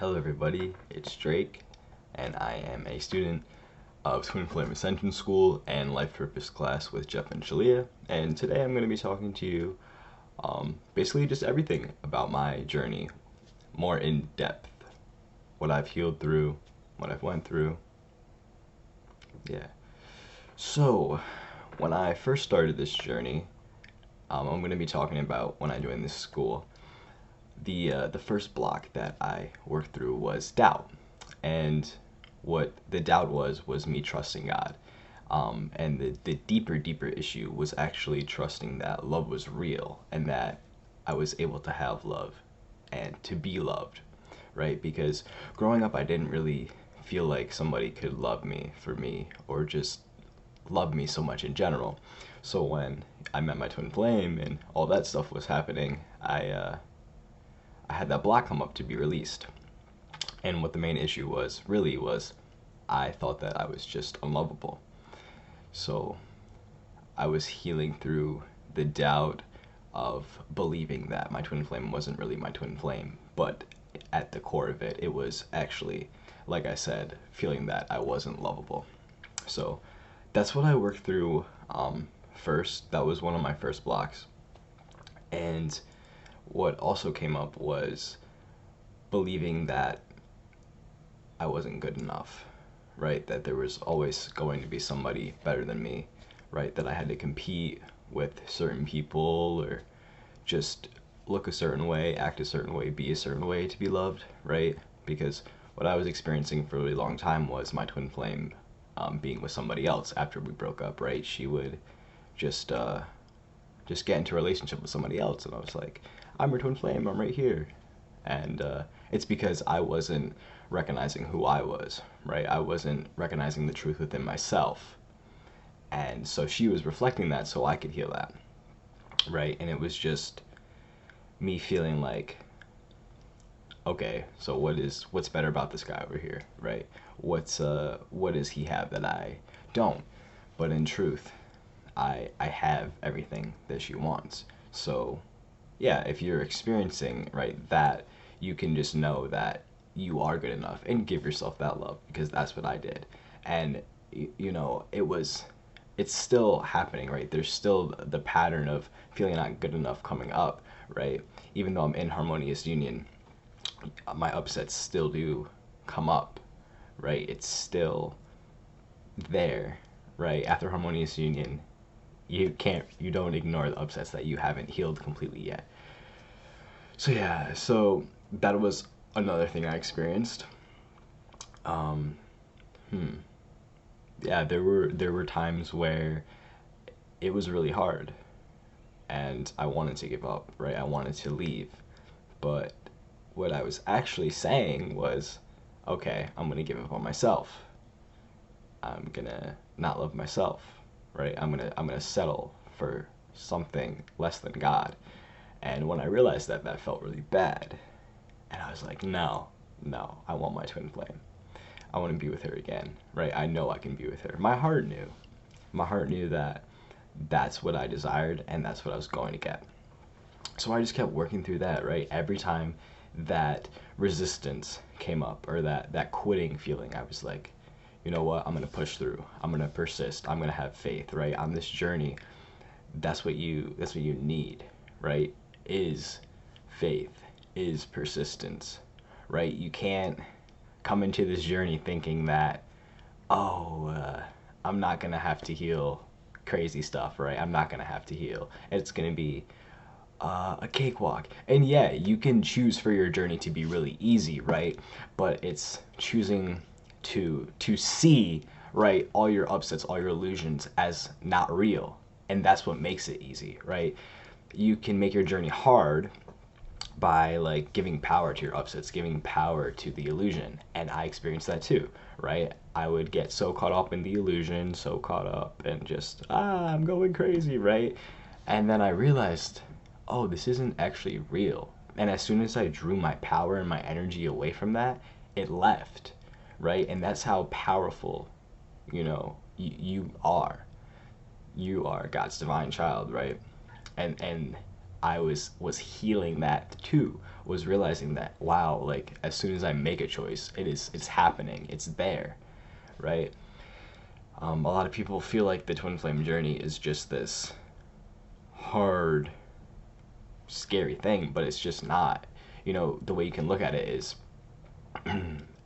Hello everybody, it's Drake, and I am a student of Twin Flame Ascension School and Life Purpose class with Jeff and Shalia, and today I'm going to be talking to you basically just everything about my journey, more in depth, what I've healed through, what I've went through, yeah. So, when I first started this journey, I'm going to be talking about when I joined this school. The first block that I worked through was doubt, and what the doubt was me trusting God, and the deeper issue was actually trusting that love was real and that I was able to have love and to be loved, right? Because growing up I didn't really feel like somebody could love me for me or just love me so much in general. So when I met my twin flame and all that stuff was happening, I had that block come up to be released. And what the main issue was, really, was I thought that I was just unlovable. So I was healing through the doubt of believing that my twin flame wasn't really my twin flame. But at the core of it, it was actually, like I said, feeling that I wasn't lovable. So that's what I worked through first. That was one of my first blocks. And what also came up was believing that I wasn't good enough, right? That there was always going to be somebody better than me, right? That I had to compete with certain people or just look a certain way, act a certain way, be a certain way to be loved, right? Because what I was experiencing for a really long time was my twin flame being with somebody else after we broke up, right? She would just get into a relationship with somebody else, and I was like, I'm her twin flame, I'm right here. And it's because I wasn't recognizing who I was, right? I wasn't recognizing the truth within myself. And so she was reflecting that so I could heal that, right? And it was just me feeling like, okay, so what's better about this guy over here, right? What does he have that I don't? But in truth, I have everything that she wants. So yeah, if you're experiencing, right, that, you can just know that you are good enough and give yourself that love, because that's what I did. And it's still happening, right? There's still the pattern of feeling not good enough coming up, right? Even though I'm in Harmonious Union, my upsets still do come up, right? It's still there, right? After Harmonious Union, you don't ignore the upsets that you haven't healed completely yet. So yeah, so that was another thing I experienced. Um, yeah, there were times where it was really hard, and I wanted to give up, right? I wanted to leave, but what I was actually saying was, okay, I'm gonna give up on myself. I'm gonna not love myself, right? I'm gonna settle for something less than God. And when I realized that, that felt really bad. And I was like, no, I want my twin flame. I want to be with her again, right? I know I can be with her. My heart knew. My heart knew that that's what I desired and that's what I was going to get. So I just kept working through that, right? Every time that resistance came up, or that quitting feeling, I was like, you know what? I'm going to push through. I'm going to persist. I'm going to have faith, right? On this journey, that's what you need, right? Is faith, is persistence, right? You can't come into this journey thinking that, I'm not gonna have to heal crazy stuff, right? I'm not gonna have to heal. It's gonna be a cakewalk. And yeah, you can choose for your journey to be really easy, right? But it's choosing to see, right, all your upsets, all your illusions as not real, and that's what makes it easy, right? You can make your journey hard by like giving power to your upsets, giving power to the illusion. And I experienced that too, right? I would get so caught up in the illusion, so caught up and just, I'm going crazy, right? And then I realized, oh, this isn't actually real. And as soon as I drew my power and my energy away from that, it left, right? And that's how powerful, you are. You are God's divine child, right? And I was healing that too, was realizing that, wow, like as soon as I make a choice, it's happening, it's there, right? A lot of people feel like the twin flame journey is just this hard, scary thing, but it's just not. You know, the way you can look at it is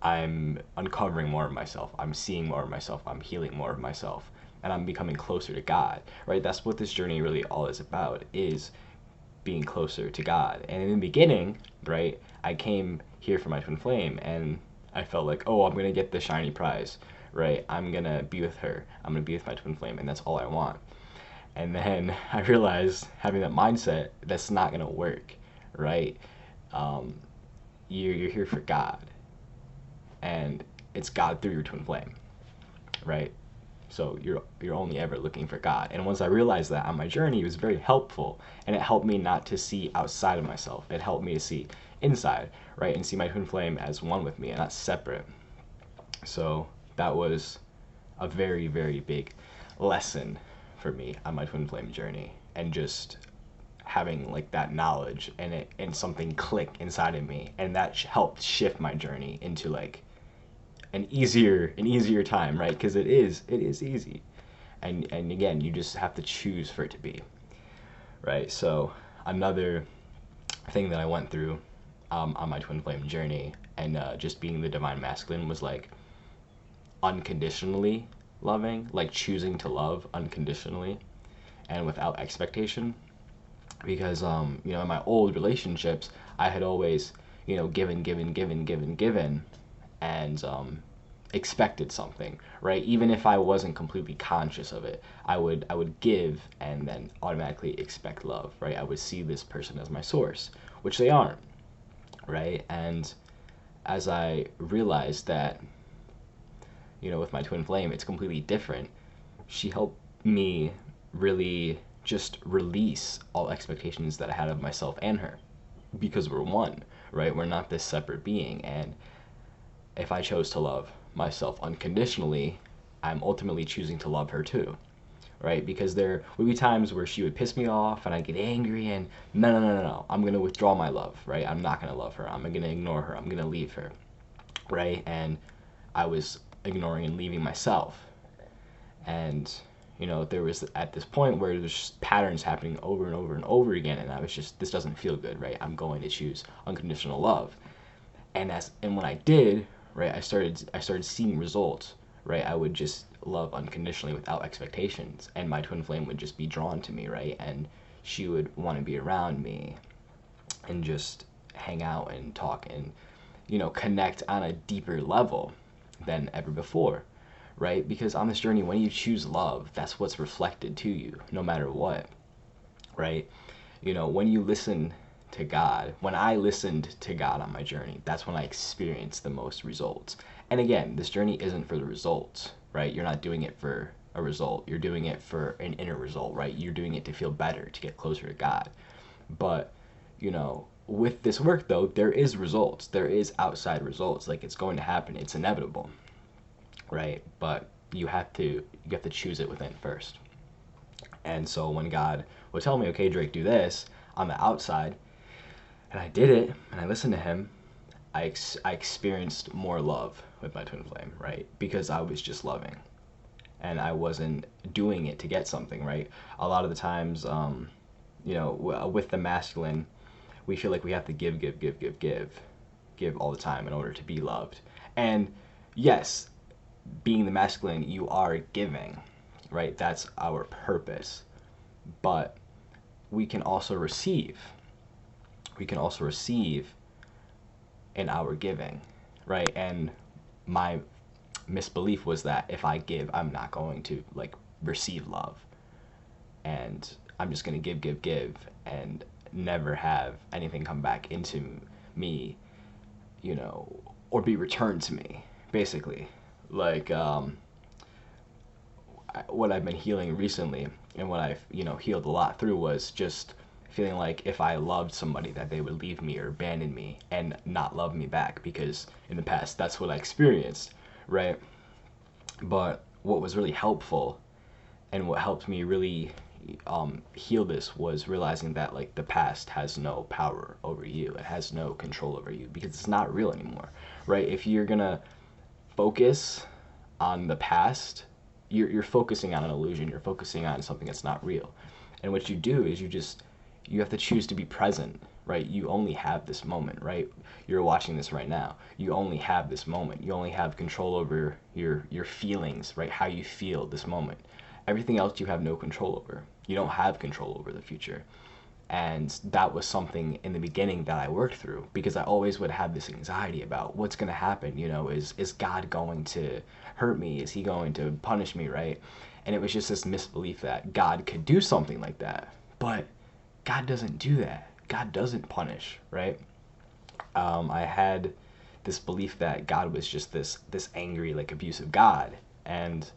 I'm uncovering more of myself, I'm seeing more of myself, I'm healing more of myself, and I'm becoming closer to God, right? That's what this journey really all is about, is being closer to God. And in the beginning, right, I came here for my twin flame and I felt like, oh, I'm going to get the shiny prize, right? I'm going to be with her. I'm going to be with my twin flame, and that's all I want. And then I realized, having that mindset, that's not going to work, right? Um, you're here for God, and it's God through your twin flame, right? So you're only ever looking for God. And once I realized that on my journey, it was very helpful, and it helped me not to see outside of myself. It helped me to see inside, right, and see my twin flame as one with me and not separate. So that was a very, very big lesson for me on my twin flame journey, and just having like that knowledge and something click inside of me, and that helped shift my journey into like an easier time, right? Because it is easy, and again, you just have to choose for it to be, right? So another thing that I went through on my twin flame journey, and just being the divine masculine, was like unconditionally loving, like choosing to love unconditionally and without expectation. Because you know, in my old relationships, I had always, you know, given, and expected something, right? Even if I wasn't completely conscious of it, I would give and then automatically expect love, right? I would see this person as my source, which they aren't, right? And as I realized that, you know, with my twin flame, it's completely different, she helped me really just release all expectations that I had of myself and her, because we're one, right? We're not this separate being. And if I chose to love myself unconditionally, I'm ultimately choosing to love her too, right? Because there would be times where she would piss me off and I get angry, and no, I'm gonna withdraw my love, right? I'm not gonna love her, I'm gonna ignore her, I'm gonna leave her, right? And I was ignoring and leaving myself. And you know, there was at this point where there's just patterns happening over and over and over again, and I was just, this doesn't feel good, right? I'm going to choose unconditional love. And when I did, right, I started seeing results, right? I would just love unconditionally without expectations, and my twin flame would just be drawn to me, right? And she would want to be around me and just hang out and talk and, you know, connect on a deeper level than ever before, right? Because on this journey, when you choose love, that's what's reflected to you, no matter what, right? You know, when you listen to God, when I listened to God on my journey, that's when I experienced the most results. And again, this journey isn't for the results, right? You're not doing it for a result. You're doing it for an inner result, right? You're doing it to feel better, to get closer to God. But, you know, with this work though, there is results. There is outside results. Like, it's going to happen. It's inevitable, right? But you have to choose it within first. And so when God would tell me, okay, Drake, do this on the outside, and I did it, and I listened to him, I experienced more love with my twin flame, right? Because I was just loving, and I wasn't doing it to get something, right? A lot of the times, you know, with the masculine, we feel like we have to give all the time in order to be loved. And yes, being the masculine, you are giving, right? That's our purpose. But we can also receive. We can also receive in our giving, right? And my misbelief was that if I give, I'm not going to like receive love, and I'm just going to give and never have anything come back into me, you know, or be returned to me, basically. Like, what I've been healing recently, and what I've, you know, healed a lot through, was just feeling like if I loved somebody, that they would leave me or abandon me and not love me back, because in the past that's what I experienced, right? But what was really helpful, and what helped me really, heal this was realizing that like the past has no power over you. It has no control over you because it's not real anymore, right? If you're gonna focus on the past, you're focusing on an illusion. You're focusing on something that's not real. And what you do is you have to choose to be present, right? You only have this moment, right? You're watching this right now. You only have this moment. You only have control over your feelings, right? How you feel this moment. Everything else you have no control over. You don't have control over the future. And that was something in the beginning that I worked through, because I always would have this anxiety about what's going to happen. You know, is God going to hurt me? Is he going to punish me, right? And it was just this misbelief that God could do something like that. But God doesn't do that. God doesn't punish, right? I had this belief that God was just this angry, like abusive God. And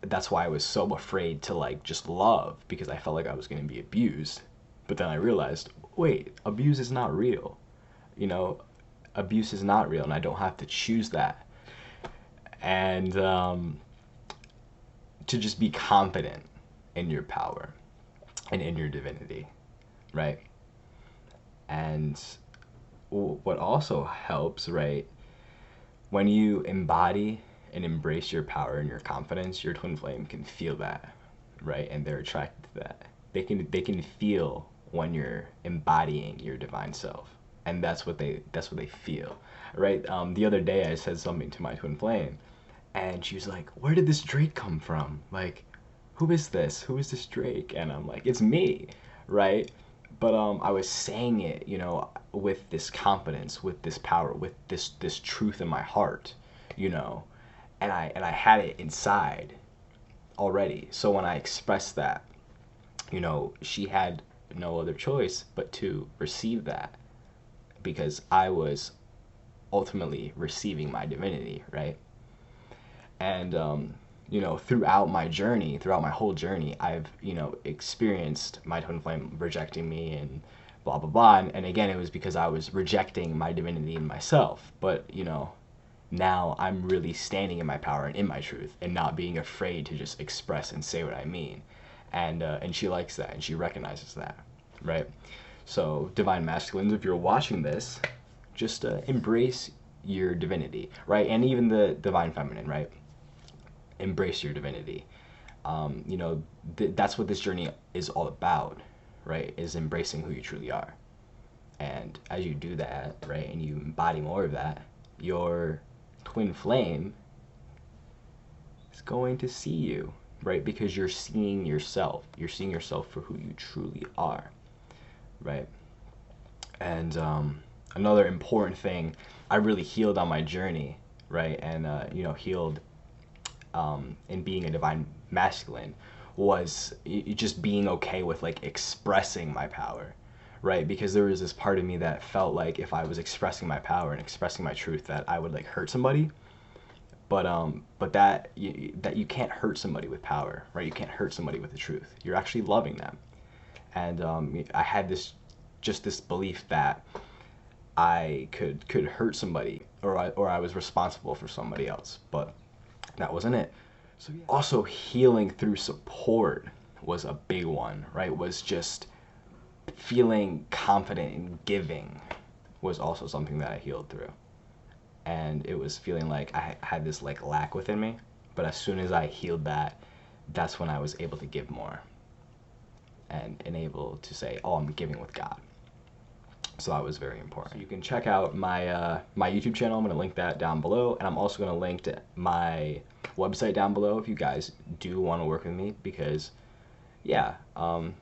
that's why I was so afraid to like just love, because I felt like I was going to be abused. But then I realized, wait, abuse is not real. You know, abuse is not real, and I don't have to choose that. And to just be confident in your power and in your divinity, right? And what also helps, right, when you embody and embrace your power and your confidence, your twin flame can feel that, right? And they're attracted to that. They can feel when you're embodying your divine self, and that's what they feel, right? The other day I said something to my twin flame, and she was like, "Where did this Drake come from? Like, who is this? Who is this Drake?" And I'm like, "It's me," right? But I was saying it, you know, with this confidence, with this power, with this truth in my heart, you know. And I had it inside already. So when I expressed that, you know, she had no other choice but to receive that, because I was ultimately receiving my divinity, right? And you know, throughout my journey, throughout my whole journey, I've, you know, experienced my twin flame rejecting me and blah blah blah. And again, it was because I was rejecting my divinity in myself. But you know, now I'm really standing in my power and in my truth, and not being afraid to just express and say what I mean. And she likes that, and she recognizes that, right? So divine masculines, if you're watching this, just embrace your divinity, right? And even the divine feminine, right? Embrace your divinity. You know, that's what this journey is all about, right? Is embracing who you truly are. And as you do that, right, and you embody more of that, your twin flame is going to see you, right? Because you're seeing yourself. You're seeing yourself for who you truly are, right? And another important thing, I really healed on my journey, right? And you know, healed in being a divine masculine, was just being okay with like expressing my power, right? Because there was this part of me that felt like if I was expressing my power and expressing my truth, that I would like hurt somebody. But that you can't hurt somebody with power, right? You can't hurt somebody with the truth. You're actually loving them. And I had this belief that I could hurt somebody, or I was responsible for somebody else, but that wasn't it. So yeah. Also, healing through support was a big one, right? Was just feeling confident in giving was also something that I healed through. And it was feeling like I had this like lack within me, but as soon as I healed that, that's when I was able to give more, and able to say, oh, I'm giving with God. So that was very important. So you can check out my my YouTube channel. I'm going to link that down below, and I'm also going to link to my website down below if you guys do want to work with me, because yeah,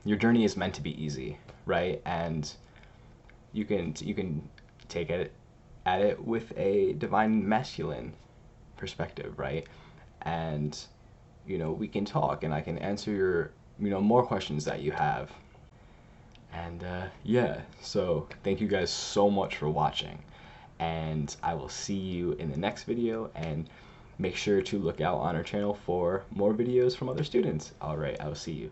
your journey is meant to be easy, right? And you can take it at it with a divine masculine perspective, right? And you know, we can talk, and I can answer your, you know, more questions that you have. And yeah, so thank you guys so much for watching, and I will see you in the next video, and make sure to look out on our channel for more videos from other students. All right, I will see you.